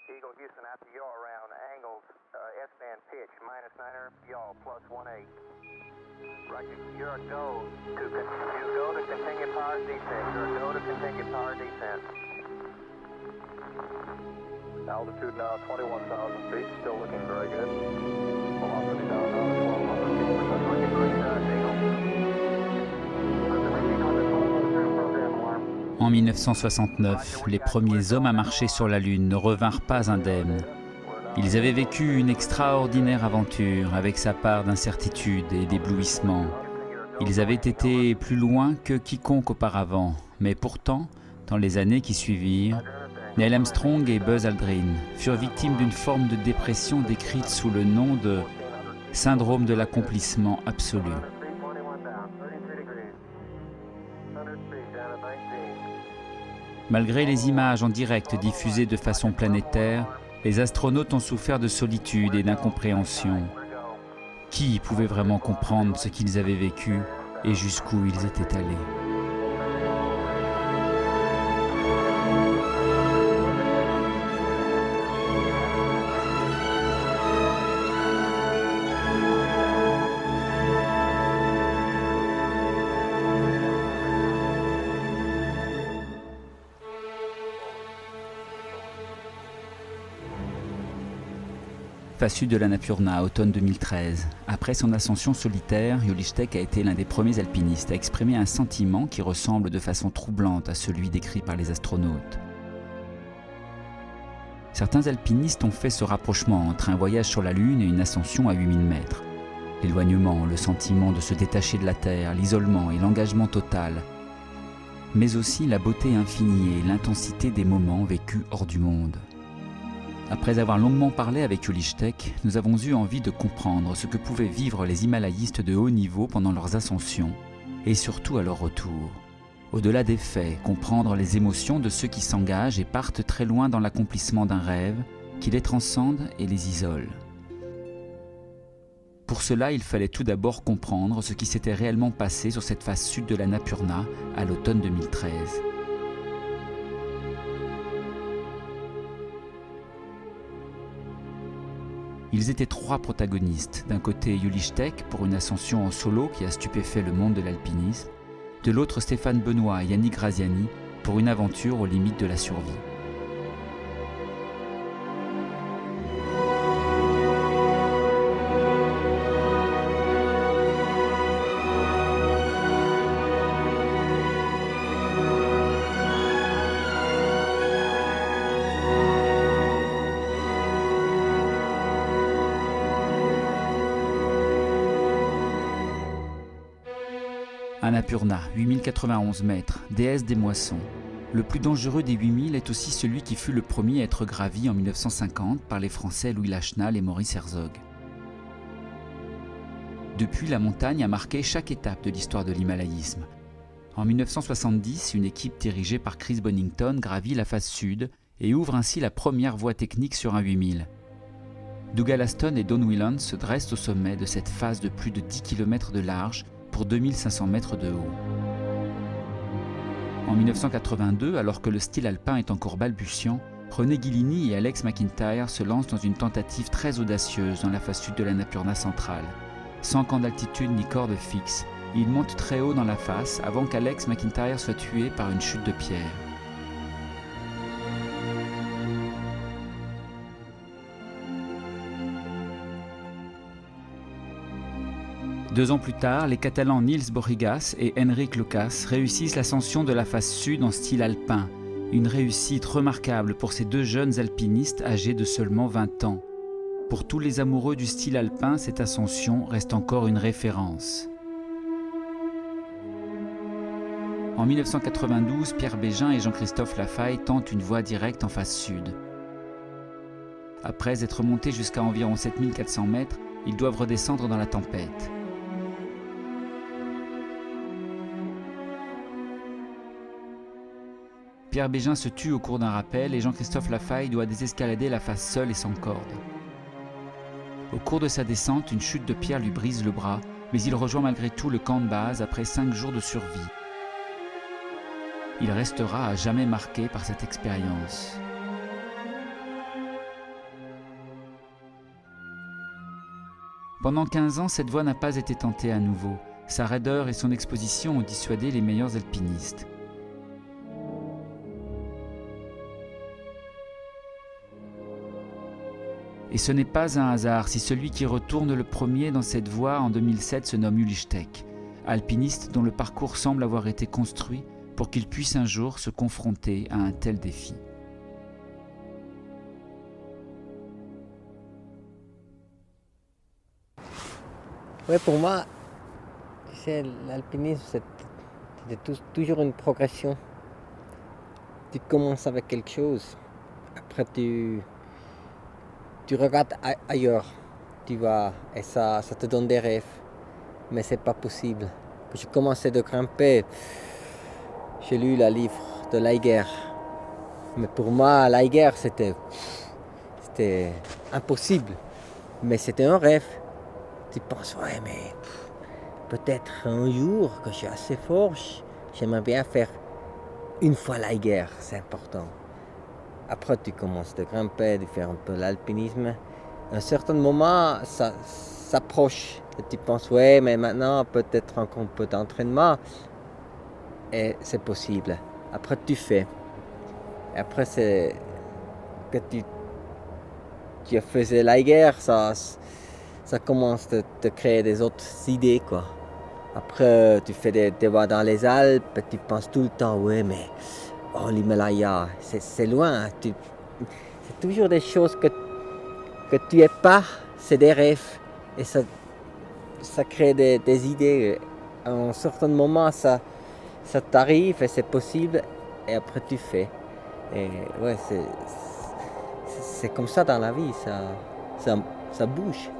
Eagle Houston after yaw around angles, S-band pitch, minus 9er, yaw, plus 1-8. Roger, you're a go to continue power descent. You're a go to continue power descent. Altitude now 21,000 feet, still looking very good. Velocity down now to 1,200 feet per second. Looking great, Eagle. En 1969, les premiers hommes à marcher sur la Lune ne revinrent pas indemnes. Ils avaient vécu une extraordinaire aventure avec sa part d'incertitude et d'éblouissement. Ils avaient été plus loin que quiconque auparavant, mais pourtant, dans les années qui suivirent, Neil Armstrong et Buzz Aldrin furent victimes d'une forme de dépression décrite sous le nom de « syndrome de l'accomplissement absolu ». Malgré les images en direct diffusées de façon planétaire, les astronautes ont souffert de solitude et d'incompréhension. Qui pouvait vraiment comprendre ce qu'ils avaient vécu et jusqu'où ils étaient allés ? Face sud de l'Annapurna, automne 2013. Après son ascension solitaire, Jolištěk a été l'un des premiers alpinistes à exprimer un sentiment qui ressemble de façon troublante à celui décrit par les astronautes. Certains alpinistes ont fait ce rapprochement entre un voyage sur la Lune et une ascension à 8000 mètres. L'éloignement, le sentiment de se détacher de la Terre, l'isolement et l'engagement total, mais aussi la beauté infinie et l'intensité des moments vécus hors du monde. Après avoir longuement parlé avec Jolištěk, nous avons eu envie de comprendre ce que pouvaient vivre les himalayistes de haut niveau pendant leurs ascensions et surtout à leur retour. Au-delà des faits, comprendre les émotions de ceux qui s'engagent et partent très loin dans l'accomplissement d'un rêve qui les transcende et les isole. Pour cela, il fallait tout d'abord comprendre ce qui s'était réellement passé sur cette face sud de l'Annapurna à l'automne 2013. Ils étaient trois protagonistes. D'un côté, Jolištěk pour une ascension en solo qui a stupéfait le monde de l'alpinisme. De l'autre, Stéphane Benoît et Yannick Graziani pour une aventure aux limites de la survie. Annapurna, 8091 mètres, déesse des moissons. Le plus dangereux des 8000 est aussi celui qui fut le premier à être gravi en 1950 par les Français Louis Lachenal et Maurice Herzog. Depuis, la montagne a marqué chaque étape de l'histoire de l'himalayisme. En 1970, une équipe dirigée par Chris Bonington gravit la face sud et ouvre ainsi la première voie technique sur un 8000. Dougal Aston et Don Whelan se dressent au sommet de cette face de plus de 10 km de large pour 2500 mètres de haut. En 1982, alors que le style alpin est encore balbutiant, René Ghillini et Alex McIntyre se lancent dans une tentative très audacieuse dans la face sud de l'Annapurna centrale. Sans camp d'altitude ni corde fixe, ils montent très haut dans la face avant qu'Alex McIntyre soit tué par une chute de pierre. Deux ans plus tard, les Catalans Nils Borrigas et Enric Lucas réussissent l'ascension de la face sud en style alpin, une réussite remarquable pour ces deux jeunes alpinistes âgés de seulement 20 ans. Pour tous les amoureux du style alpin, cette ascension reste encore une référence. En 1992, Pierre Bégin et Jean-Christophe Lafaille tentent une voie directe en face sud. Après être montés jusqu'à environ 7400 mètres, ils doivent redescendre dans la tempête. Pierre Bégin se tue au cours d'un rappel et Jean-Christophe Lafaille doit désescalader la face seul et sans corde. Au cours de sa descente, une chute de pierre lui brise le bras, mais il rejoint malgré tout le camp de base après 5 jours de survie. il restera à jamais marqué par cette expérience. Pendant 15 ans, cette voie n'a pas été tentée à nouveau. Sa raideur et son exposition ont dissuadé les meilleurs alpinistes. Et ce n'est pas un hasard si celui qui retourne le premier dans cette voie en 2007 se nomme Ueli Steck, alpiniste dont le parcours semble avoir été construit pour qu'il puisse un jour se confronter à un tel défi. Oui, pour moi, l'alpinisme, c'est toujours une progression. Tu commences avec quelque chose, après tu regardes ailleurs, tu vas, et ça te donne des rêves, mais c'est pas possible. Quand j'ai commencé de grimper, j'ai lu le livre de Liger, mais pour moi, Liger, c'était impossible, mais c'était un rêve. Tu penses, ouais, mais peut-être un jour que je suis assez fort, j'aimerais bien faire une fois Liger, c'est important. Après, tu commences de grimper, de faire un peu l'alpinisme. À un certain moment, ça s'approche. Et tu penses, ouais, mais maintenant, peut-être encore un peu d'entraînement. Et c'est possible. Après, tu fais. Et après, c'est que tu faisais Liger, ça commence à te créer des autres idées, quoi. Après, tu fais des voies dans les Alpes, et tu penses tout le temps, ouais, mais l'Himalaya, c'est loin. C'est toujours des choses que tu n'es pas, c'est des rêves. Et ça crée des idées. À un certain moment, ça t'arrive et c'est possible, et après tu fais. Et ouais, c'est comme ça dans la vie, ça bouge.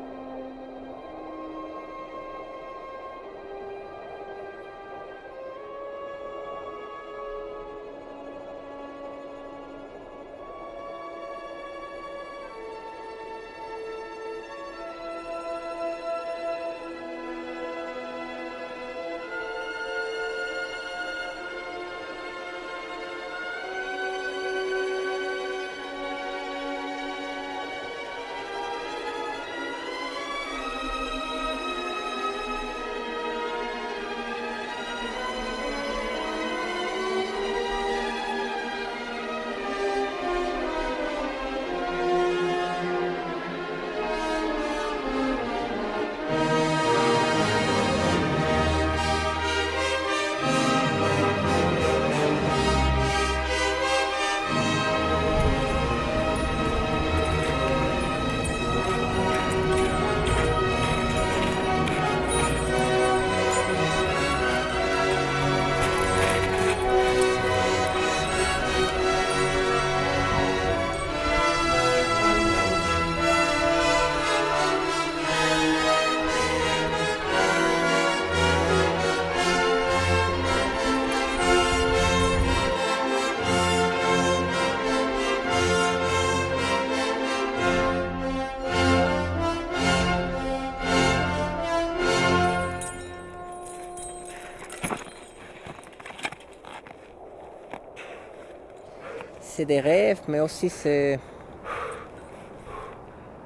C'est des rêves, mais aussi c'est...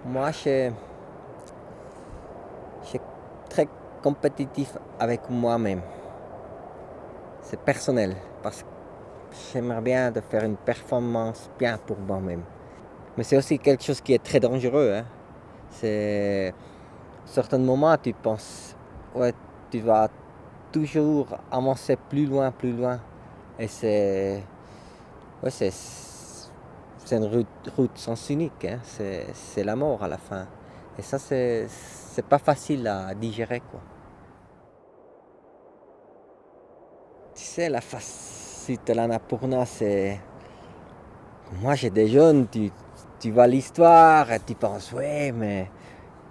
Moi, je suis très compétitif avec moi-même. C'est personnel, parce que j'aimerais bien de faire une performance bien pour moi-même. Mais c'est aussi quelque chose qui est très dangereux. Hein. C'est... À un certain moment, tu penses, ouais, tu vas toujours avancer plus loin. Et c'est une route sens unique, hein. C'est la mort à la fin. Et ça, c'est pas facile à digérer, quoi. Tu sais, la facette de l'Annapurna, c'est... Moi, j'ai des jeunes, tu vois l'histoire et tu penses, ouais, mais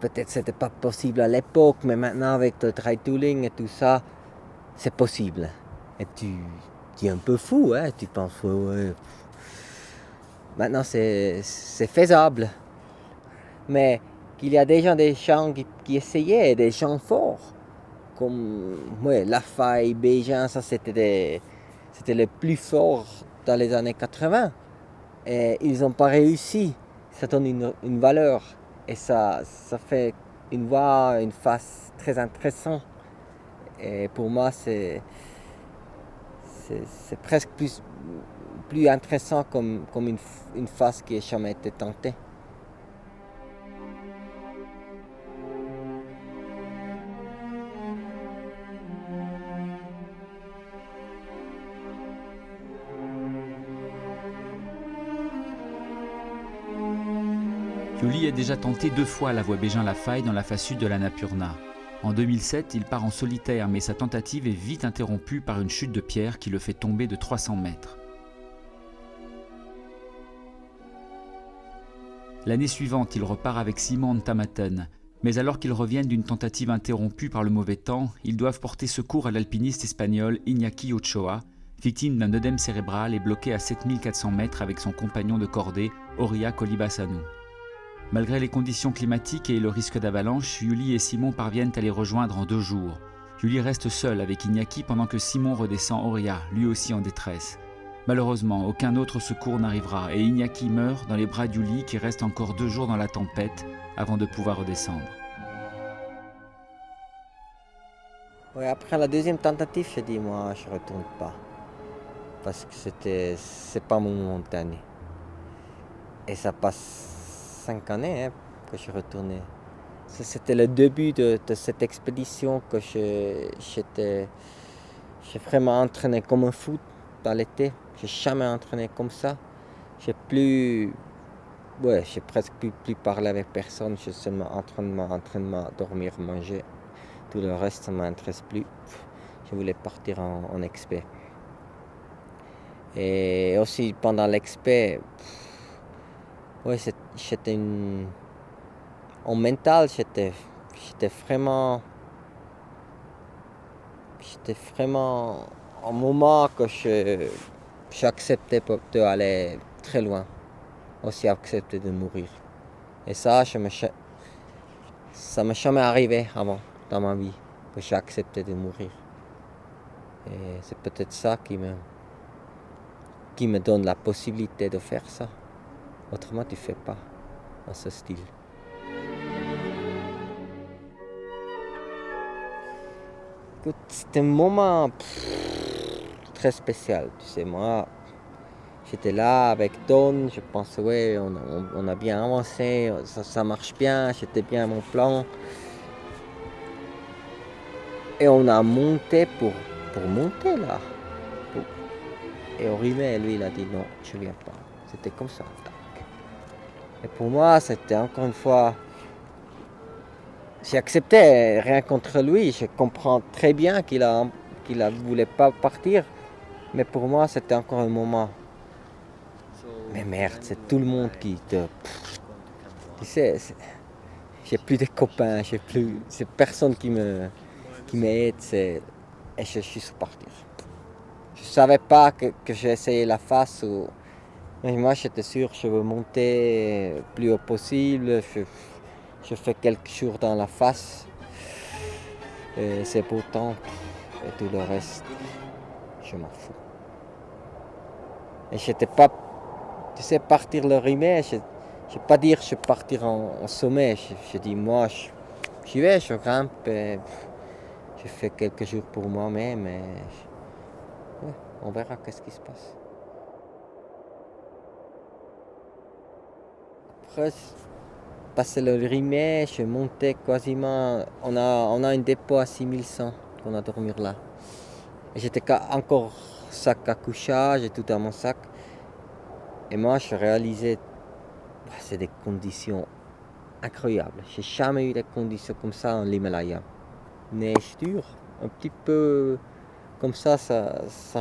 peut-être c'était pas possible à l'époque, mais maintenant avec le dry tooling et tout ça, c'est possible. Et tu es un peu fou, hein, tu penses, ouais. Maintenant, c'est faisable. Mais qu'il y a des gens qui essayaient, des gens forts, comme Lafaille, Bégin, ça c'était c'était le plus fort dans les années 80. Et ils n'ont pas réussi. Ça donne une valeur. Et ça fait une voix, une face très intéressante. Et pour moi, c'est presque plus intéressant comme une face qui n'a jamais été tentée. Yuli a déjà tenté 2 fois la voie Bégin-la-Faille dans la face sud de l'Annapurna. En 2007, il part en solitaire, mais sa tentative est vite interrompue par une chute de pierre qui le fait tomber de 300 mètres. L'année suivante, il repart avec Simon Tamaten, mais alors qu'ils reviennent d'une tentative interrompue par le mauvais temps, ils doivent porter secours à l'alpiniste espagnol Iñaki Ochoa, victime d'un œdème cérébral et bloqué à 7400 mètres avec son compagnon de cordée, Oria Kolibasanu. Malgré les conditions climatiques et le risque d'avalanche, Yuli et Simon parviennent à les rejoindre en 2 jours. Yuli reste seul avec Iñaki pendant que Simon redescend Oria, lui aussi en détresse. Malheureusement, aucun autre secours n'arrivera et Iñaki meurt dans les bras d'Yuli qui reste encore 2 jours dans la tempête avant de pouvoir redescendre. Ouais, après la deuxième tentative, j'ai dit moi je ne retourne pas. Parce que c'est pas mon montagne. Et ça passe 5 années que je suis retourné. C'était le début de cette expédition que j'ai vraiment entraîné comme un foot dans l'été. J'ai jamais entraîné comme ça. J'ai presque plus parlé avec personne. J'ai seulement entraînement, dormir, manger. Tout le reste, ça ne m'intéresse plus. Je voulais partir en expé. Et aussi pendant l'expé, j'étais en mental, j'étais vraiment un moment que j'acceptais d'aller très loin, aussi accepter de mourir. Et ça m'est jamais arrivé avant dans ma vie, que j'ai accepté de mourir. Et c'est peut-être ça qui me donne la possibilité de faire ça. Autrement, tu ne fais pas dans ce style. Écoute, c'était un moment très spécial. Tu sais, moi, j'étais là avec Don, je pense, ouais, on a bien avancé, ça marche bien, j'étais bien à mon plan. Et on a monté pour monter là. Et Orimé, lui, il a dit non, je ne viens pas. C'était comme ça. Et pour moi, c'était encore une fois, j'ai accepté, rien contre lui, je comprends très bien qu'il ne voulait pas partir, mais pour moi, c'était encore un moment. Mais merde, c'est tout le monde qui te... Tu sais, j'ai plus de copains, c'est personne qui m'aide, et je suis parti. Je ne savais pas que j'ai essayé la face ou... Mais moi, j'étais sûr, je veux monter le plus haut possible. Je fais quelques jours dans la face. Et c'est beau temps. Et tout le reste, je m'en fous. Et j'étais pas... Tu sais, partir le rimet, je ne vais pas dire que je vais partir en sommet. Je dis, moi, j'y vais, je grimpe. Et je fais quelques jours pour moi-même. Et ouais, on verra qu'est-ce qui se passe. Après, passer le rimet, je montais quasiment. On a un dépôt à 6100 qu'on a dormi là. Et j'étais encore sac à couchage et tout dans mon sac. Et moi, je réalisais, c'est des conditions incroyables. J'ai jamais eu des conditions comme ça en l'Himalaya. Neige dure, un petit peu comme ça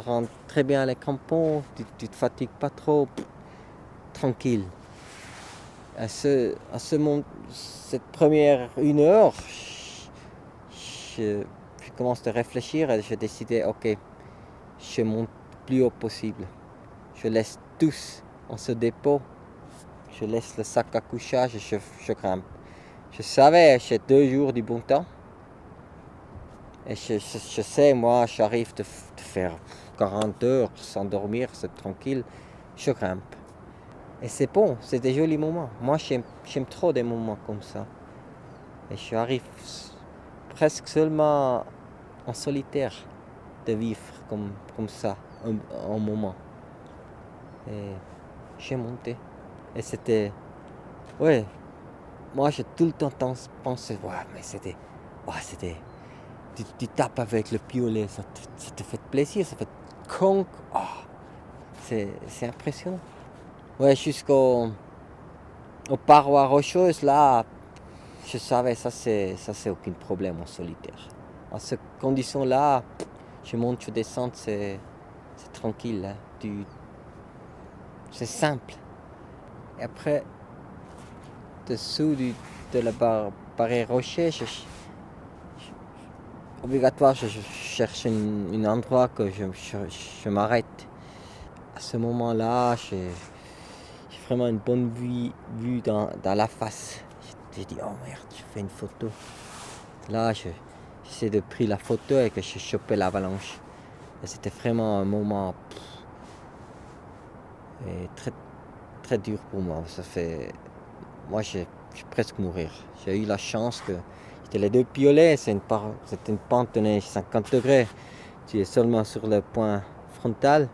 rend très bien les crampons. Tu te fatigues pas trop, tranquille. Cette première 1 heure, je commence à réfléchir et j'ai décidé, ok, je monte le plus haut possible. Je laisse tous en ce dépôt, je laisse le sac à couchage et je grimpe. Je savais, j'ai 2 jours du bon temps. Et je sais, moi, j'arrive de faire 40 heures sans dormir, c'est tranquille, je grimpe. Et c'est bon, c'est des jolis moments. Moi, j'aime trop des moments comme ça. Et j'arrive presque seulement en solitaire de vivre comme ça, un moment. Et j'ai monté. Et c'était... Ouais, moi j'ai tout le temps pensé, ouais, mais c'était... Tu tapes avec le piolet, ça te fait plaisir, ça fait conque. Oh, c'est impressionnant. Ouais, jusqu'aux parois rocheuses, là, je savais, ça c'est aucun problème en solitaire. En ces conditions-là, je monte, je descends, c'est tranquille. Hein. C'est simple. Et après, dessous de la barrière rocher, obligatoire, je cherche un endroit que je m'arrête. À ce moment-là, j'ai vraiment une bonne vue dans la face. J'ai dit, oh merde, je fais une photo. Là, j'essaie de prendre la photo et que j'ai chopé l'avalanche. Et c'était vraiment un moment très, très dur pour moi. Moi, j'ai presque mourir. J'ai eu la chance que c'était les deux piolets, c'est une pente de neige 50 degrés. Tu es seulement sur le point frontal.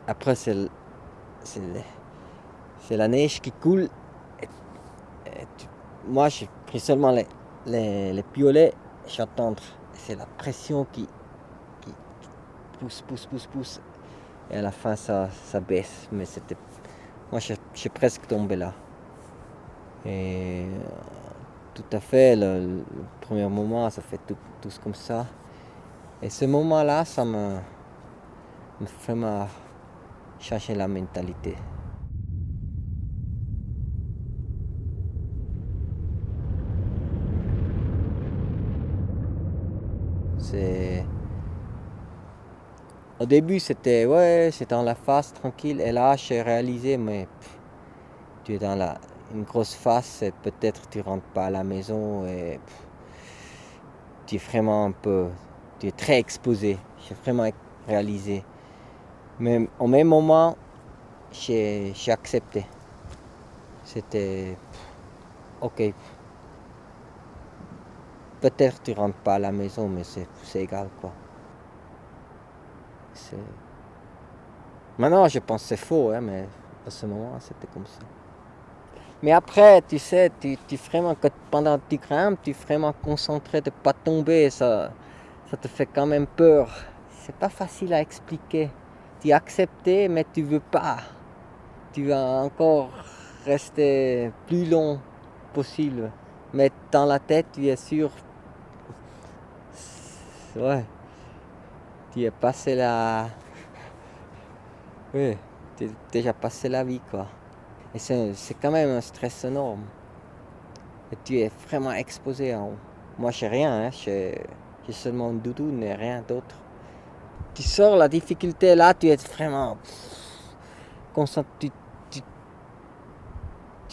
Après, c'est la neige qui coule. Moi, j'ai pris seulement les piolets. J'attends. C'est la pression qui pousse. Et à la fin, ça baisse. Mais moi, j'ai presque tombé là. Et tout à fait, le premier moment, ça fait tout comme ça. Et ce moment-là, ça me fait changer la mentalité. Au début, c'était dans la face tranquille. Et là, j'ai réalisé, mais tu es dans une grosse face et peut-être tu rentres pas à la maison et tu es vraiment tu es très exposé. J'ai vraiment réalisé. Mais au même moment, j'ai accepté. C'était ok. Peut-être tu rentres pas à la maison, mais c'est égal quoi. Maintenant, je pense que c'est faux, hein, mais à ce moment, c'était comme ça. Mais après, tu sais, tu vraiment, pendant que tu grimpes, tu es vraiment concentré de ne pas tomber. Ça te fait quand même peur. C'est pas facile à expliquer. Tu es accepté, mais tu veux pas. Tu vas encore rester plus long possible. Mais dans la tête, tu es sûr. Ouais. Tu es passé la... Oui, tu es déjà passé la vie, quoi. Et c'est quand même un stress énorme. Et tu es vraiment exposé en haut. Moi, j'ai rien, hein. J'ai seulement une doudoune et rien d'autre. Tu sors la difficulté là, tu es vraiment concentré. Tu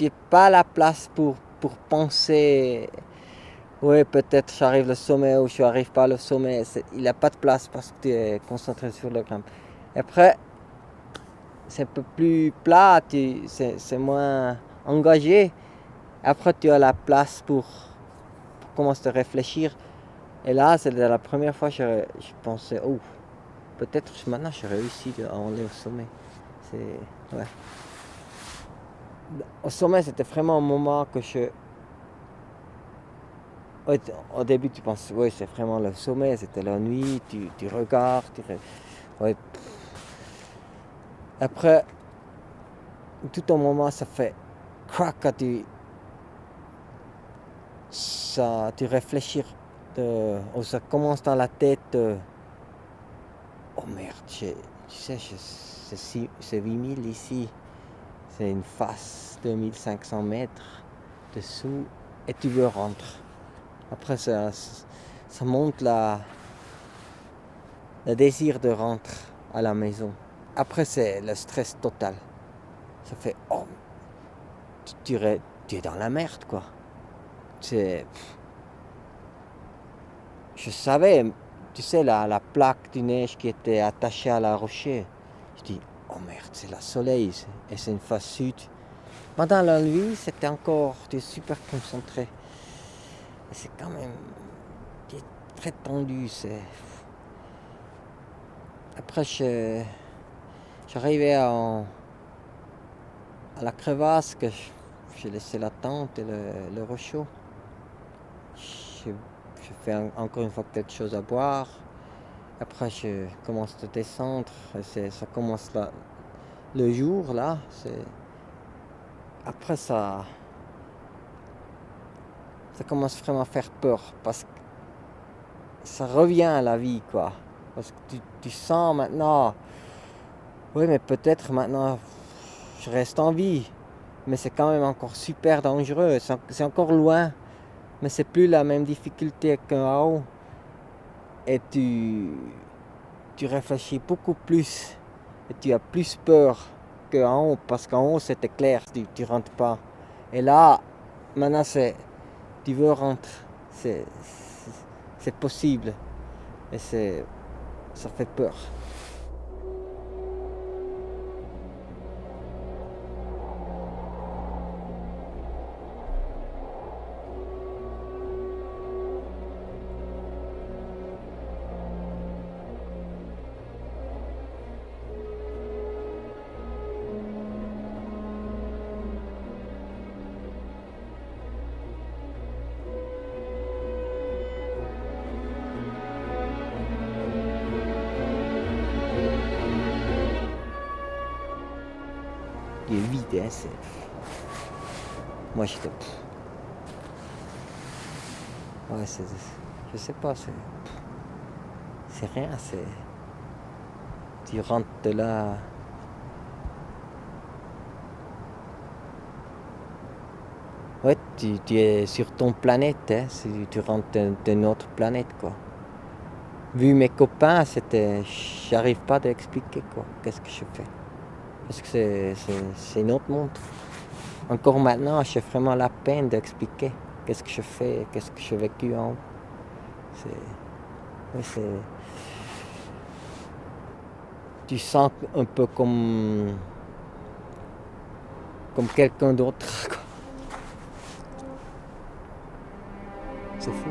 n'es pas à la place pour penser. Oui, peut-être j'arrive au sommet ou je n'arrive pas au sommet. Il n'y a pas de place parce que tu es concentré sur le grimpe. Après, c'est un peu plus plat, c'est moins engagé. Après, tu as la place pour commencer à réfléchir. Et là, c'est la première fois que je pensais, oh, peut-être maintenant j'ai réussi à aller au sommet. Ouais. Au sommet, c'était vraiment un moment que au début, tu penses, oui, c'est vraiment le sommet, c'était la nuit, tu regardes, ouais. Après, tout un moment, ça fait crack quand tu réfléchis. Ça commence dans la tête. Oh merde, tu sais, c'est 8000 ici. C'est une face de 1500 mètres dessous et tu veux rentrer. Après, ça monte le désir de rentrer à la maison. Après, c'est le stress total. Ça fait, oh, tu es dans la merde, quoi. Je je savais, tu sais, la plaque de neige qui était attachée à la rocher. Je dis, oh merde, c'est le soleil, et c'est une face sud. Pendant la nuit, c'était encore super concentré. Et c'est quand même très tendu. Après, j'arrivais à la crevasse, que j'ai laissé la tente et le rocheau. Je fais encore une fois quelque chose à boire. Après, je commence à descendre. Ça commence là, le jour, là. Après, ça commence vraiment à faire peur. Parce que ça revient à la vie, quoi. Parce que tu sens maintenant... Oui, mais peut-être maintenant, je reste en vie. Mais c'est quand même encore super dangereux. C'est encore loin. Mais c'est plus la même difficulté qu'en haut. Et tu réfléchis beaucoup plus. Et tu as plus peur qu'en haut. Parce qu'en haut, c'était clair, tu rentres pas. Et là, maintenant, tu veux rentrer. C'est possible. Et ça fait peur. Il est vide, hein, moi j'étais... Ouais, je sais pas, c'est rien, tu rentres de là... Ouais, tu es sur ton planète, hein, tu rentres d'une autre planète, quoi. Vu mes copains, j'arrive pas à expliquer, quoi, qu'est-ce que je fais. Parce que c'est un autre monde. Encore maintenant, j'ai vraiment la peine d'expliquer qu'est-ce que je fais, qu'est-ce que j'ai vécu en haut. Tu sens un peu comme quelqu'un d'autre. C'est fou.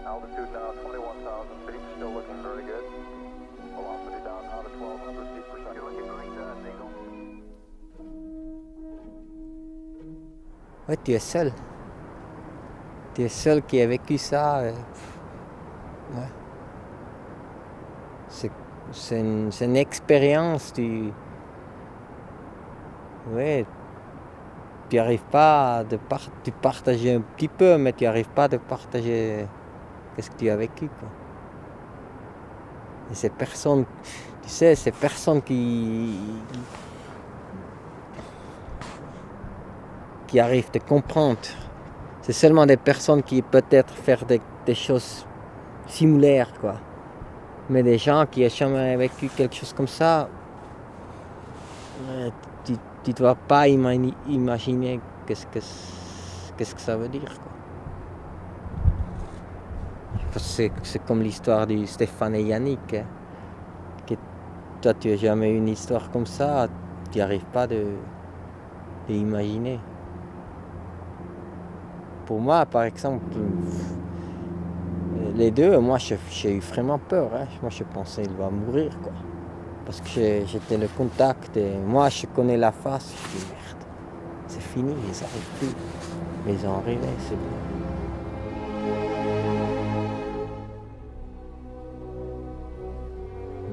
Altitude now 21,000 feet, still looking very good. Velocity down now to 1,200 feet per second. You're looking great, Eagle. Ouais, tu es seul. Tu es seul qui a vécu ça. Ouais. C'est une expérience. Tu n'arrives pas tu partager un petit peu, mais tu n'arrives pas de partager qu'est-ce que tu as vécu, quoi. Et ces personnes, tu sais, ces personnes qui arrivent à comprendre, c'est seulement des personnes qui peut-être faire des choses similaires, quoi. Mais des gens qui n'ont jamais vécu quelque chose comme ça, tu ne dois pas imaginer qu'est-ce que ça veut dire, quoi. C'est comme l'histoire de Stéphane et Yannick. Hein, que toi, tu n'as jamais eu une histoire comme ça, tu n'arrives pas de imaginer. Pour moi, par exemple, les deux, moi, j'ai eu vraiment peur. Hein. Moi, je pensais qu'il va mourir, quoi. Parce que j'étais le contact et moi, je connais la face. Je dis merde, c'est fini, ils n'arrivent plus. Mais ils ont arrivé, c'est bon.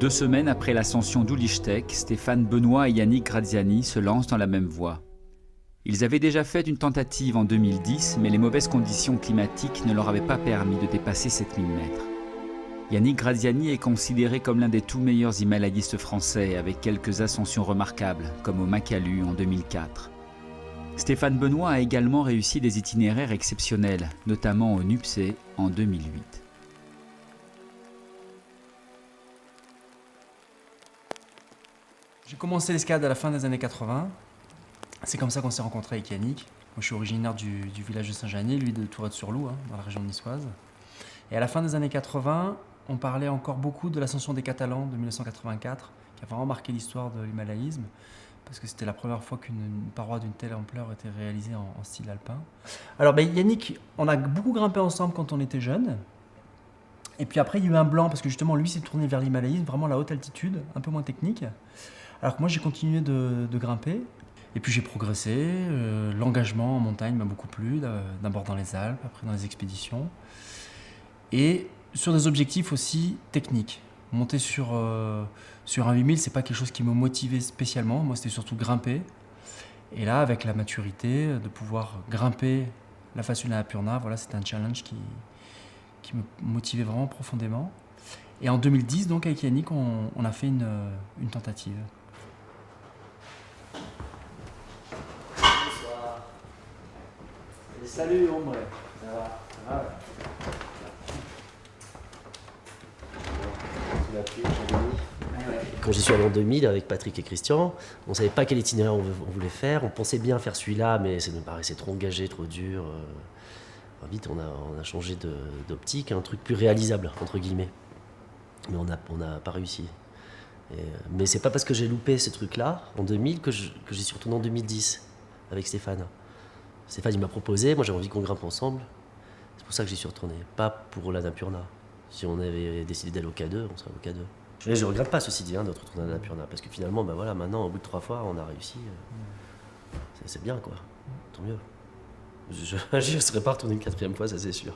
Deux semaines après l'ascension d'Ulichtek, Stéphane Benoît et Yannick Graziani se lancent dans la même voie. Ils avaient déjà fait une tentative en 2010, mais les mauvaises conditions climatiques ne leur avaient pas permis de dépasser 7000 mètres. Yannick Graziani est considéré comme l'un des tout meilleurs himalayistes français, avec quelques ascensions remarquables, comme au Makalu en 2004. Stéphane Benoît a également réussi des itinéraires exceptionnels, notamment au Nuptse en 2008. J'ai commencé l'escalade à la fin des années 80. C'est comme ça qu'on s'est rencontrés avec Yannick. Moi, je suis originaire du village de Saint-Janier, lui de Tourette-sur-Loup, dans la région niçoise. Et à la fin des années 80, on parlait encore beaucoup de l'ascension des Catalans de 1984, qui a vraiment marqué l'histoire de l'himalayisme, parce que c'était la première fois qu'une paroi d'une telle ampleur était réalisée en style alpin. Alors Yannick, on a beaucoup grimpé ensemble quand on était jeunes. Et puis après, il y a eu un blanc, parce que justement, lui s'est tourné vers l'himalayisme, vraiment la haute altitude, un peu moins technique. Alors que moi, j'ai continué de grimper. Et puis j'ai progressé. L'engagement en montagne m'a beaucoup plu, d'abord dans les Alpes, après dans les expéditions. Et sur des objectifs aussi techniques. Monter sur un 8000, c'est pas quelque chose qui me motivait spécialement. Moi, c'était surtout grimper. Et là, avec la maturité, de pouvoir grimper la face une Annapurna, voilà, c'était un challenge qui me motivait vraiment profondément. Et en 2010, donc avec Yannick, on a fait une tentative. Bonsoir. Salut Ombre. Ça va? Quand j'y suis allé en 2000 avec Patrick et Christian, on ne savait pas quel itinéraire on voulait faire. On pensait bien faire celui-là, mais ça nous paraissait trop engagé, trop dur. Vite, on a changé d'optique, un truc plus réalisable, entre guillemets. Mais on n'a pas réussi. Mais c'est pas parce que j'ai loupé ce truc-là, en 2000, que j'y suis retourné en 2010, avec Stéphane. Stéphane, il m'a proposé, moi j'avais envie qu'on grimpe ensemble. C'est pour ça que j'y suis retourné, pas pour l'Annapurna. Si on avait décidé d'aller au K2, on serait au K2. Je ne regrette pas, ceci dit, de retourner à l'Annapurna, parce que finalement, voilà, maintenant, au bout de 3 fois, on a réussi. C'est bien, quoi. Tant mieux. Je ne serais pas retourné une 4e fois, ça c'est sûr.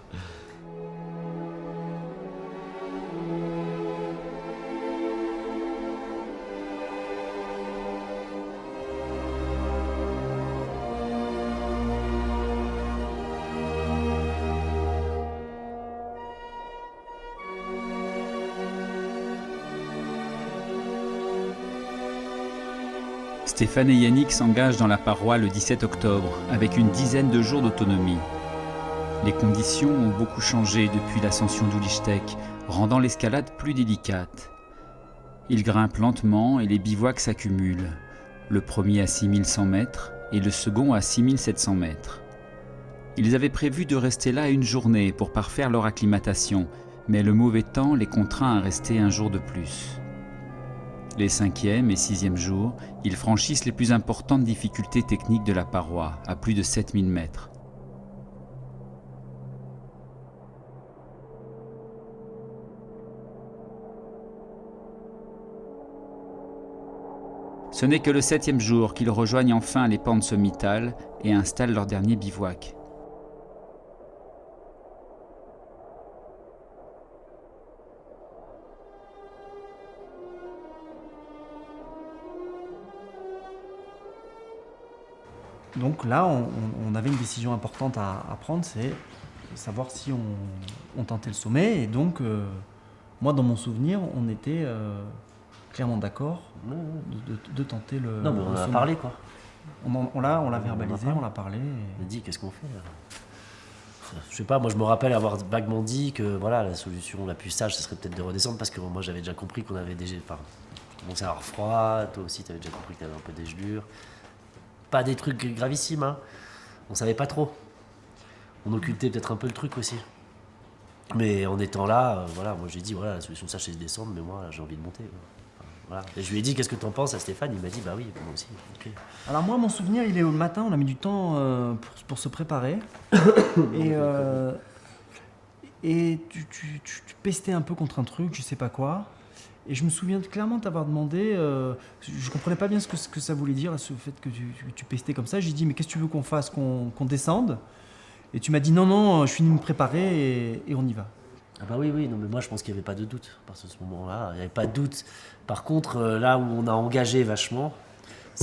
Stéphane et Yannick s'engagent dans la paroi le 17 octobre, avec une dizaine de jours d'autonomie. Les conditions ont beaucoup changé depuis l'ascension d'Ulichtek, rendant l'escalade plus délicate. Ils grimpent lentement et les bivouacs s'accumulent, le premier à 6100 mètres et le second à 6700 mètres. Ils avaient prévu de rester là une journée pour parfaire leur acclimatation, mais le mauvais temps les contraint à rester un jour de plus. Les 5e et 6e jours, ils franchissent les plus importantes difficultés techniques de la paroi, à plus de 7000 mètres. Ce n'est que le 7e jour qu'ils rejoignent enfin les pentes sommitales et installent leur dernier bivouac. Donc là, on avait une décision importante à prendre, c'est savoir si on tentait le sommet. Et donc, moi, dans mon souvenir, on était clairement d'accord de tenter le sommet. Non, mais on en a parlé, quoi. On l'a verbalisé, on l'a parlé. On a dit, qu'est-ce qu'on fait là? Je sais pas, moi je me rappelle avoir vaguement dit que voilà, la solution la plus sage, ce serait peut-être de redescendre, parce que moi j'avais déjà compris qu'on avait déjà... Enfin, on commençait à avoir froid, toi aussi tu avais déjà compris que tu avais un peu des gelures. Pas des trucs gravissimes, hein. On savait pas trop. On occultait peut-être un peu le truc aussi. Mais en étant là, voilà, moi j'ai dit, voilà, la solution sage c'est de descendre, mais moi j'ai envie de monter. Enfin, voilà. Et je lui ai dit, qu'est-ce que t'en penses à Stéphane? Il m'a dit, bah oui, moi aussi. Okay. Alors moi, mon souvenir, il est au matin, on a mis du temps pour se préparer. et tu pestais un peu contre un truc, je sais pas quoi. Et je me souviens clairement t'avoir demandé, je comprenais pas bien ce que ça voulait dire, ce fait que tu pestais comme ça. J'ai dit, mais qu'est-ce que tu veux qu'on fasse, qu'on descende? Et tu m'as dit, non, je finis de me préparer et on y va. Ah bah oui, non, mais moi je pense qu'il n'y avait pas de doute à partir de ce moment-là. Il n'y avait pas de doute. Par contre, là où on a engagé vachement,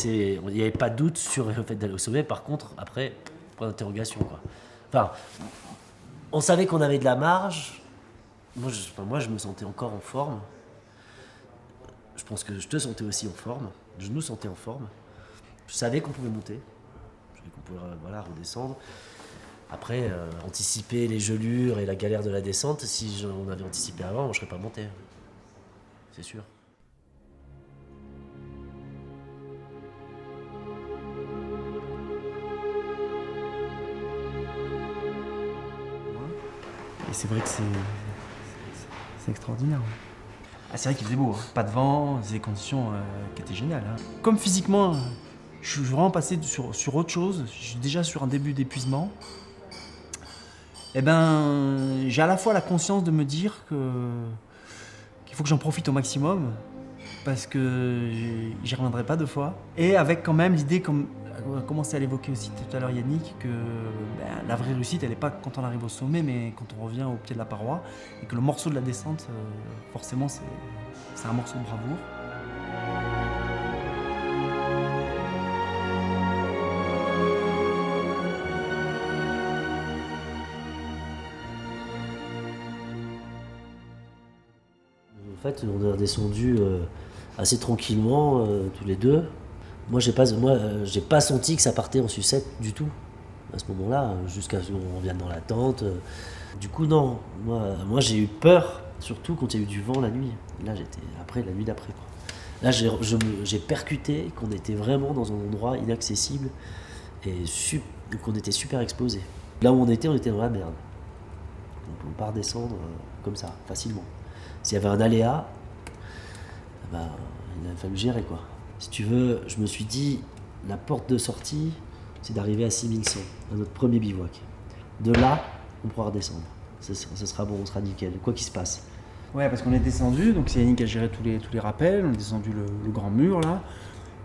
il n'y avait pas de doute sur le fait d'aller au sommet. Par contre, après, point d'interrogation, quoi. Enfin, on savait qu'on avait de la marge, Moi, je me sentais encore en forme. Je pense que je te sentais aussi en forme. Je nous sentais en forme. Je savais qu'on pouvait monter. Je savais qu'on pouvait redescendre. Après, anticiper les gelures et la galère de la descente, si on avait anticipé avant, moi, je serais pas monté. C'est sûr. Et c'est vrai que c'est extraordinaire. Ah, c'est vrai qu'il faisait beau, hein. Pas de vent, c'est des conditions qui étaient géniales. Hein. Comme physiquement, je suis vraiment passé sur autre chose. Je suis déjà sur un début d'épuisement. Eh ben, j'ai à la fois la conscience de me dire qu'il faut que j'en profite au maximum, parce que j'y reviendrai pas 2 fois. Et avec quand même l'idée, comme on a commencé à l'évoquer aussi tout à l'heure Yannick, que la vraie réussite, elle n'est pas quand on arrive au sommet, mais quand on revient au pied de la paroi, et que le morceau de la descente, forcément, c'est un morceau de bravoure. En fait, on est redescendu assez tranquillement, tous les deux. Moi, j'ai pas senti que ça partait en sucette du tout, à ce moment-là, jusqu'à ce qu'on revienne dans la tente. Du coup, non. Moi, j'ai eu peur, surtout quand il y a eu du vent la nuit. Là, la nuit d'après, quoi. Là, j'ai percuté qu'on était vraiment dans un endroit inaccessible et qu'on était super exposé. Là où on était dans la merde. On ne peut pas redescendre comme ça, facilement. S'il y avait un aléa, il a fallu gérer, quoi. Si tu veux, je me suis dit, la porte de sortie, c'est d'arriver à 6100, à notre premier bivouac. De là, on pourra redescendre. Ce sera bon, on sera nickel, quoi qu'il se passe. Ouais, parce qu'on est descendu, donc c'est Yannick qui a géré tous les rappels, on est descendu le grand mur là,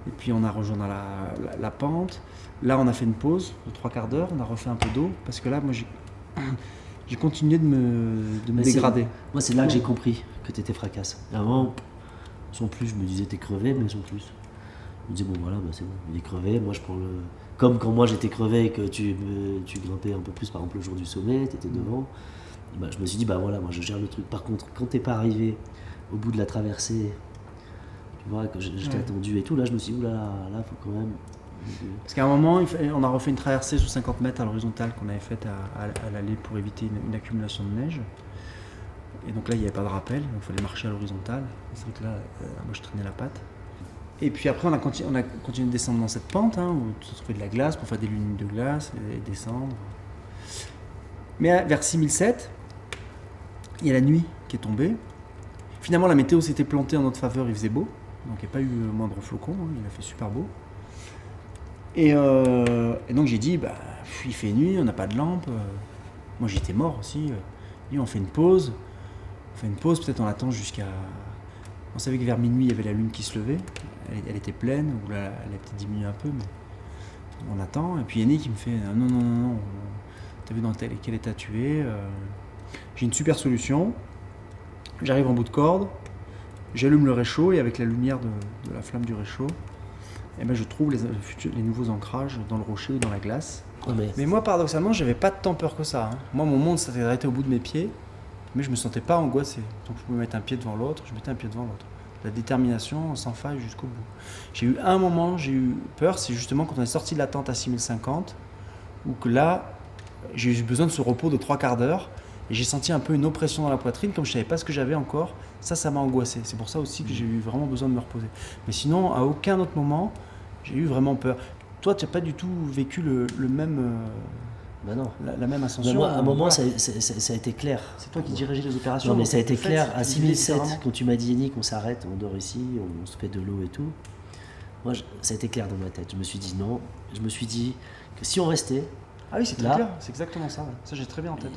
et puis on a rejoint dans la pente. Là, on a fait une pause de 3/4 d'heure, on a refait un peu d'eau, parce que là, moi, j'ai continué de me dégrader. Moi, c'est là que j'ai compris que t'étais fracasse. Avant, sans plus, je me disais t'es crevé, mais sans plus. Je me disais bon voilà, c'est bon, il est crevé, moi je prends le... Comme quand moi j'étais crevé et que tu grimpais un peu plus, par exemple le jour du sommet, t'étais devant, je me suis dit voilà, moi je gère le truc. Par contre, quand t'es pas arrivé au bout de la traversée, tu vois, que j'étais attendu et tout, là je me suis dit là, faut quand même... Parce qu'à un moment, on a refait une traversée sur 50 mètres à l'horizontale qu'on avait faite à l'aller pour éviter une accumulation de neige. Et donc là, il n'y avait pas de rappel, donc il fallait marcher à l'horizontale. C'est vrai que là, moi je traînais la patte. Et puis après, on a continué de descendre dans cette pente, où tu trouvais de la glace pour faire des lunes de glace et descendre. Mais vers 6007, il y a la nuit qui est tombée. Finalement, la météo s'était plantée en notre faveur, il faisait beau. Donc il n'y a pas eu moindre flocon, il a fait super beau. Et donc j'ai dit, il fait nuit, on n'a pas de lampe. Moi j'étais mort aussi. Et on fait une pause. Peut-être on attend jusqu'à... On savait que vers minuit, il y avait la lune qui se levait. Elle était pleine, ou là, elle a peut-être diminué un peu, mais on attend. Et puis Yannick, il me fait non, t'as vu dans quel état tu es. J'ai une super solution. J'arrive en bout de corde, j'allume le réchaud, et avec la lumière de la flamme du réchaud, je trouve les nouveaux ancrages dans le rocher ou dans la glace. Mais moi, paradoxalement, j'avais pas tant peur que ça. Moi, mon monde s'était arrêté au bout de mes pieds, mais je me sentais pas angoissé. Donc je pouvais mettre un pied devant l'autre, je mettais un pied devant l'autre. La détermination sans faille jusqu'au bout. J'ai eu peur, c'est justement quand on est sorti de la tente à 6050, où que là, j'ai eu besoin de ce repos de 3/4 d'heure, et j'ai senti un peu une oppression dans la poitrine, comme je savais pas ce que j'avais encore. Ça m'a angoissé. C'est pour ça aussi que j'ai eu vraiment besoin de me reposer. Mais sinon, à aucun autre moment, j'ai eu vraiment peur. Toi, tu n'as pas du tout vécu le même... non. La même ascension. Moi, à un moment, ça a été clair. C'est toi qui dirigeais les opérations. Non, mais ça a été clair. À 6007, quand tu m'as dit, Yannick, on s'arrête, on dort ici, on se fait de l'eau et tout. Moi, ça a été clair dans ma tête. Je me suis dit non. Je me suis dit que si on restait... Ah oui, c'est très clair. C'est exactement ça. Ça, j'ai très bien en tête.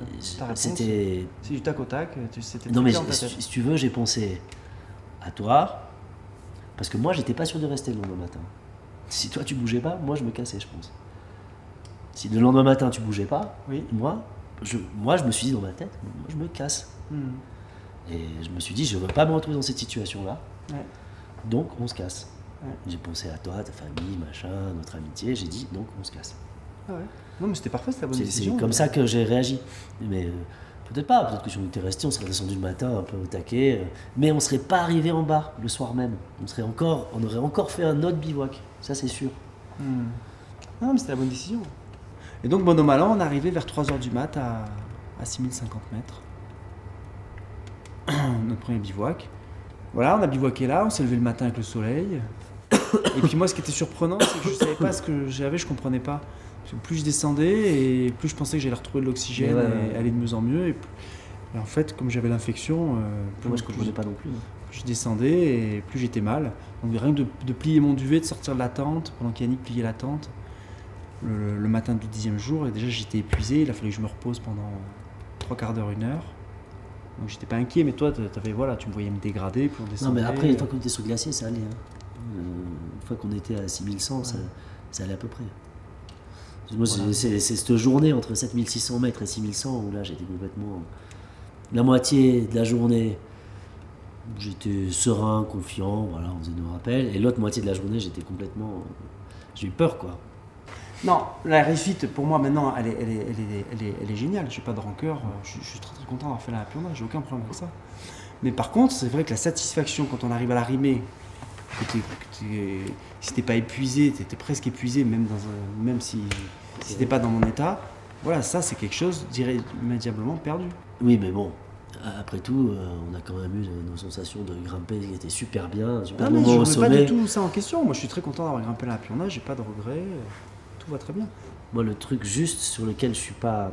C'est du tac au tac. Non, mais si tu veux, j'ai pensé à toi. Parce que moi, j'étais pas sûr de rester le lendemain matin. Si toi, tu bougeais pas, moi, je me cassais, je pense. Si le lendemain matin tu bougeais pas, moi je me suis dit dans ma tête, moi je me casse. Et je me suis dit, je veux pas me retrouver dans cette situation-là. Ouais. Donc on se casse. Ouais. J'ai pensé à toi, ta famille, machin, notre amitié. J'ai dit, donc on se casse. Ah ouais. Non mais c'était parfait, c'était la bonne décision. C'est comme ça que j'ai réagi. Mais Peut-être pas, peut-être que si on était resté, on serait descendu le matin un peu au taquet, mais on serait pas arrivé en bas le soir même. On aurait encore fait un autre bivouac, ça c'est sûr. Non, mais c'était la bonne décision. Et donc, bon an, mal an, on est arrivé vers 3h du mat à 6050 mètres. Notre premier bivouac. Voilà, on a bivouaqué là, on s'est levé le matin avec le soleil. Et puis moi, ce qui était surprenant, c'est que je savais pas ce que j'avais, je comprenais pas. Parce que plus je descendais, et plus je pensais que j'allais retrouver de l'oxygène et aller de mieux en mieux. Et en fait, comme j'avais l'infection, plus Moi je comprenais pas non plus. je descendais et plus j'étais mal. Donc rien que de plier mon duvet, de sortir de la tente, pendant qu'Yannick pliait la tente, le matin du 10e jour, et déjà j'étais épuisé, il a fallu que je me repose pendant 3 quarts d'heure, 1 heure. Donc j'étais pas inquiet, mais toi, voilà, tu me voyais me dégrader, puis on Non descendait. mais après, une fois qu'on était sur le glacier, ça allait. Une fois qu'on était à 6100, ça allait à peu près. Moi, Voilà. c'est cette journée entre 7600 mètres et 6100 où là j'étais complètement... La moitié de la journée, j'étais serein, confiant, voilà, on faisait nos rappels. Et l'autre moitié de la journée, j'étais complètement... J'ai eu peur, quoi. Non, la réussite, pour moi, maintenant, elle est géniale. J'ai pas de rancœur. Je suis très, très content d'avoir fait la Pionda. J'ai aucun problème avec ça. Mais par contre, c'est vrai que la satisfaction, quand on arrive à l'arrivée, si t'es pas épuisé, t'es presque épuisé, même si t'es pas dans mon état, voilà, ça, c'est quelque chose d'irrémédiablement perdu. Oui, mais bon, après tout, on a quand même eu nos sensations de grimper qui étaient super bien, super Non, mais moment au je remets pas sommet. du tout ça en question. Moi, je suis très content d'avoir grimpé la Pionda. J'ai pas de regrets. Tout va très bien. Moi, le truc juste sur lequel je suis pas...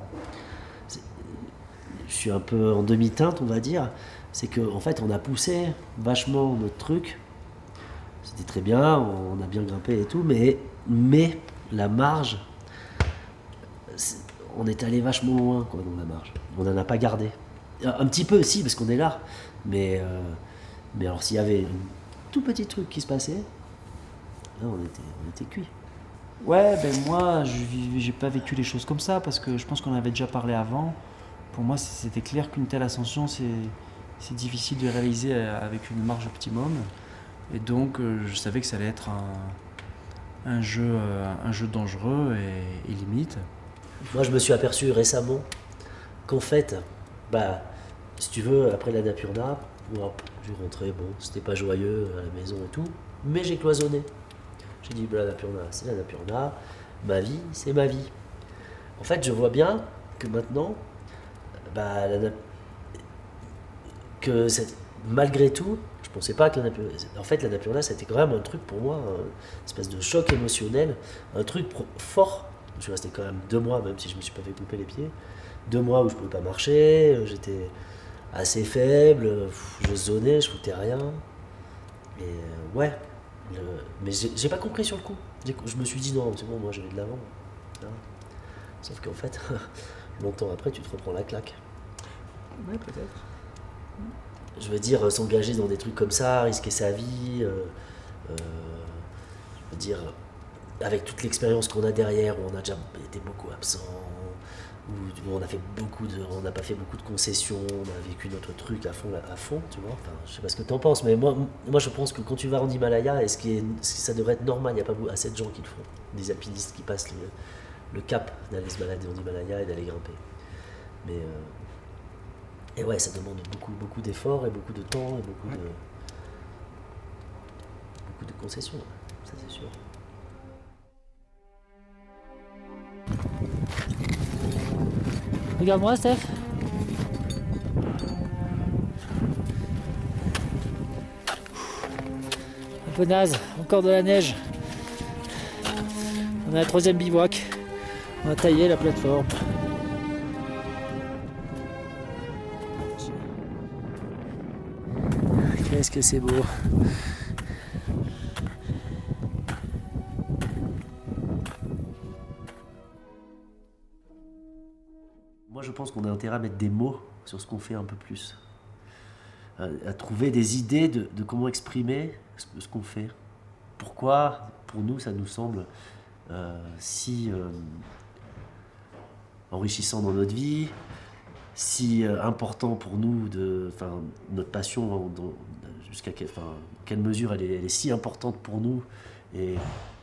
Je suis un peu en demi-teinte, on va dire, c'est qu'en fait, on a poussé vachement notre truc. C'était très bien, on a bien grimpé et tout, mais la marge, on est allé vachement loin, quoi, dans la marge. On n'en a pas gardé. Un petit peu aussi, parce qu'on est là. Mais alors, s'il y avait un tout petit truc qui se passait, là, on était cuit. Ouais, ben moi, j'ai pas vécu les choses comme ça parce que je pense qu'on avait déjà parlé avant. Pour moi, c'était clair qu'une telle ascension, c'est difficile de réaliser avec une marge optimum. Et donc, je savais que ça allait être un jeu dangereux et limite. Moi, je me suis aperçu récemment qu'en fait, bah, si tu veux, après l'Annapurna, j'ai rentré, bon, c'était pas joyeux à la maison et tout, mais j'ai cloisonné. J'ai dit, bah, l'Annapurna, c'est l'Annapurna, ma vie, c'est ma vie. En fait, je vois bien que maintenant, bah, malgré tout, je pensais pas que l'Annapurna... En fait, l'Annapurna, c'était quand même un truc pour moi, une espèce de choc émotionnel, un truc fort. Je suis resté quand même 2 mois, même si je me suis pas fait couper les pieds. 2 mois où je pouvais pas marcher, j'étais assez faible, je zonais, je foutais rien. Et ouais, mais j'ai pas compris sur le coup. Je me suis dit non, c'est bon, moi je vais de l'avant. Hein. Sauf qu'en fait, longtemps après, tu te reprends la claque. Ouais, peut-être. Je veux dire, s'engager dans des trucs comme ça, risquer sa vie, je veux dire, avec toute l'expérience qu'on a derrière, où on a déjà été beaucoup absent, où on n'a pas fait beaucoup de concessions, on a vécu notre truc à fond, tu vois. Enfin, je sais pas ce que tu en penses, mais moi je pense que quand tu vas en Himalaya, ça devrait être normal, il n'y a pas assez de gens qui le font, des alpinistes qui passent le cap d'aller se balader en Himalaya et d'aller grimper. Mais et ouais, ça demande beaucoup d'efforts et beaucoup de temps et beaucoup de concessions, ça c'est sûr. Regarde-moi, Steph. Un peu naze, encore de la neige. On a la 3e bivouac. On a taillé la plateforme. Qu'est-ce que c'est beau. Moi, je pense qu'on a intérêt à mettre des mots sur ce qu'on fait un peu plus. À trouver des idées de comment exprimer ce qu'on fait. Pourquoi, pour nous, ça nous semble si enrichissant dans notre vie, si important pour nous, notre passion, jusqu'à quelle mesure elle est si importante pour nous, et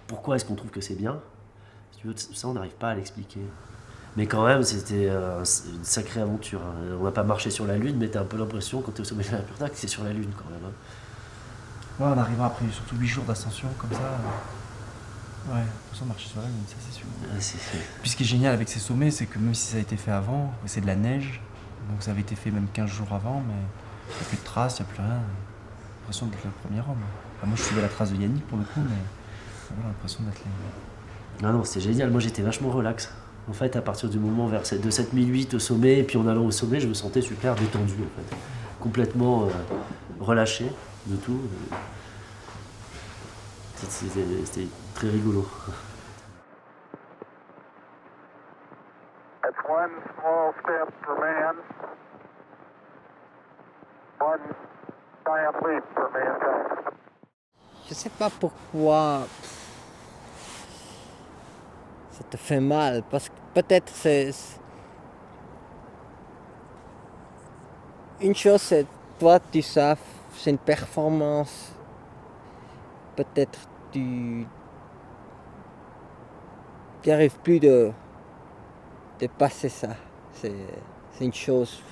pourquoi est-ce qu'on trouve que c'est bien. Si tu veux, ça, on n'arrive pas à l'expliquer. Mais quand même, c'était une sacrée aventure. Hein. On n'a pas marché sur la Lune, mais t'as un peu l'impression, quand t'es au sommet de la Purta, que c'est sur la Lune quand même. Hein. Ouais, en arrivant après surtout 8 jours d'ascension comme ça. Ouais, on marcher sur la Lune, ça c'est sûr. Puis ce qui est génial avec ces sommets, c'est que même si ça a été fait avant, c'est de la neige. Donc ça avait été fait même 15 jours avant, mais il n'y a plus de traces, il n'y a plus rien. J'ai l'impression d'être le premier homme. Enfin, moi je suivais la trace de Yannick pour le coup, mais j'ai l'impression d'être les... Ah non, c'était génial. Moi j'étais vachement relax. En fait, à partir du moment de 7008 au sommet, et puis en allant au sommet, je me sentais super détendu en fait. Complètement relâché de tout. C'était très rigolo. That's one small step for man, one giant leap for mankind. Je sais pas pourquoi ça te fait mal, parce que peut-être c'est... Une chose, c'est toi, tu sais, c'est une performance. Peut-être tu n'arrives plus de passer ça. C'est une chose.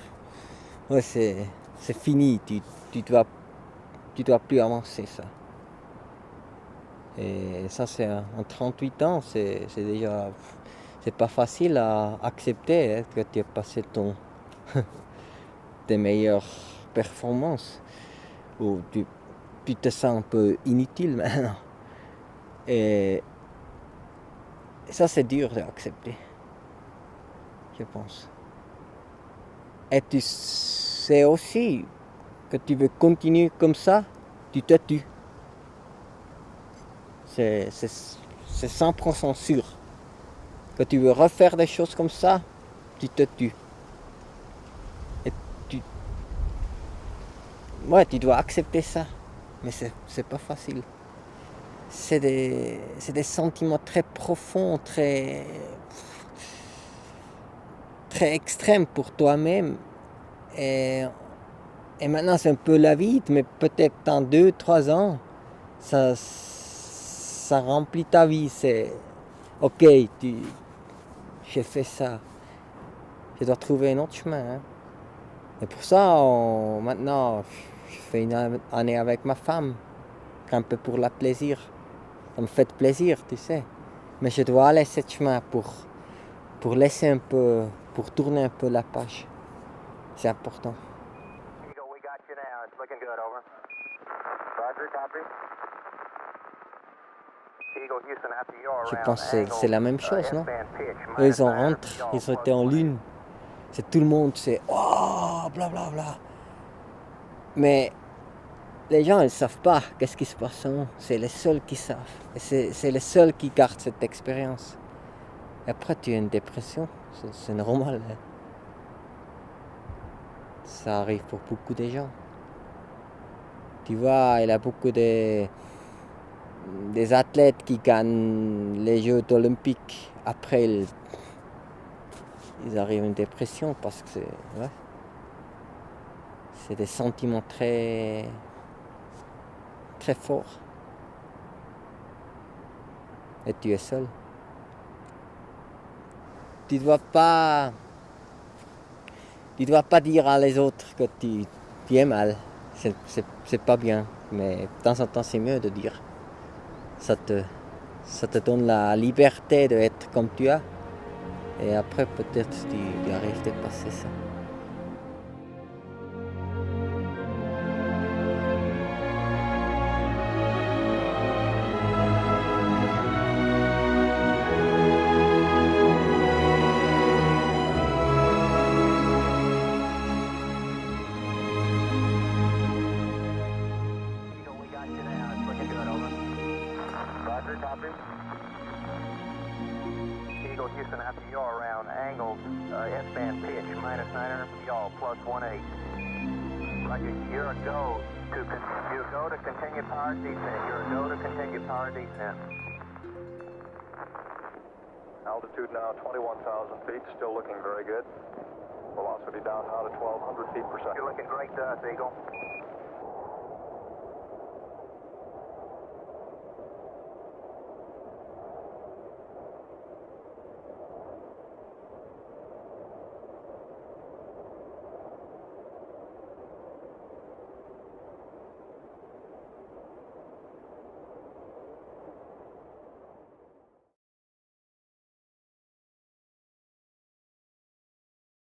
Ouais, c'est fini. Tu dois plus avancer ça. Et ça, c'est en 38 ans, c'est déjà. C'est pas facile à accepter hein, que tu as passé tes meilleures performances. Ou tu te sens un peu inutile maintenant. Et ça, c'est dur d'accepter, je pense. Et tu sais aussi que tu veux continuer comme ça, tu te tues. C'est 100% sûr. Que tu veux refaire des choses comme ça, tu te tues. Et tu dois accepter ça. Mais c'est pas facile. C'est des sentiments très profonds, très extrêmes pour toi-même. Et maintenant, c'est un peu la vie, mais peut-être dans 2-3 ans, ça remplit ta vie. C'est ok, j'ai fait ça. Je dois trouver un autre chemin. Hein. Et pour ça, maintenant, je fais une année avec ma femme, un peu pour le plaisir. Ça me fait plaisir, tu sais. Mais je dois aller ce chemin pour laisser un peu, pour tourner un peu la page. C'est important. Eagle, we got you now. It's looking good, over. Roger, copy. Eagle, Houston, after you're Je around pense que c'est la même chose, non? S-band pitch, Eux, ils en -9, rentrent, y'all ils ont plus été en 1-8. lune. C'est tout le monde, c'est oh, blablabla. Bla, bla. Mais les gens, ils ne savent pas qu'est-ce qui se passe en haut. C'est les seuls qui savent. Et c'est les seuls qui gardent cette expérience. Et après, tu as une dépression. C'est normal. Hein. Ça arrive pour beaucoup de gens. Tu vois, il y a beaucoup des athlètes qui gagnent les Jeux olympiques. Après, ils arrivent à une dépression parce que c'est des sentiments très forts. Et tu es seul. Tu dois pas dire à les autres que tu es mal. C'est pas bien. Mais de temps en temps, c'est mieux de dire. Ça te donne la liberté d'être comme tu es. Et après, peut-être, tu arrives à passer ça. Eagle, we got you now. It's looking good, over. Roger, copy. Eagle, Houston, after you're around angled S-band pitch, -9, y'all plus 1-8. Roger, you're a go to continue power descent. You're a go to continue power descent. Altitude now 21,000 feet, still looking very good. Velocity down now to 1,200 feet per second. You're looking great to us, Eagle.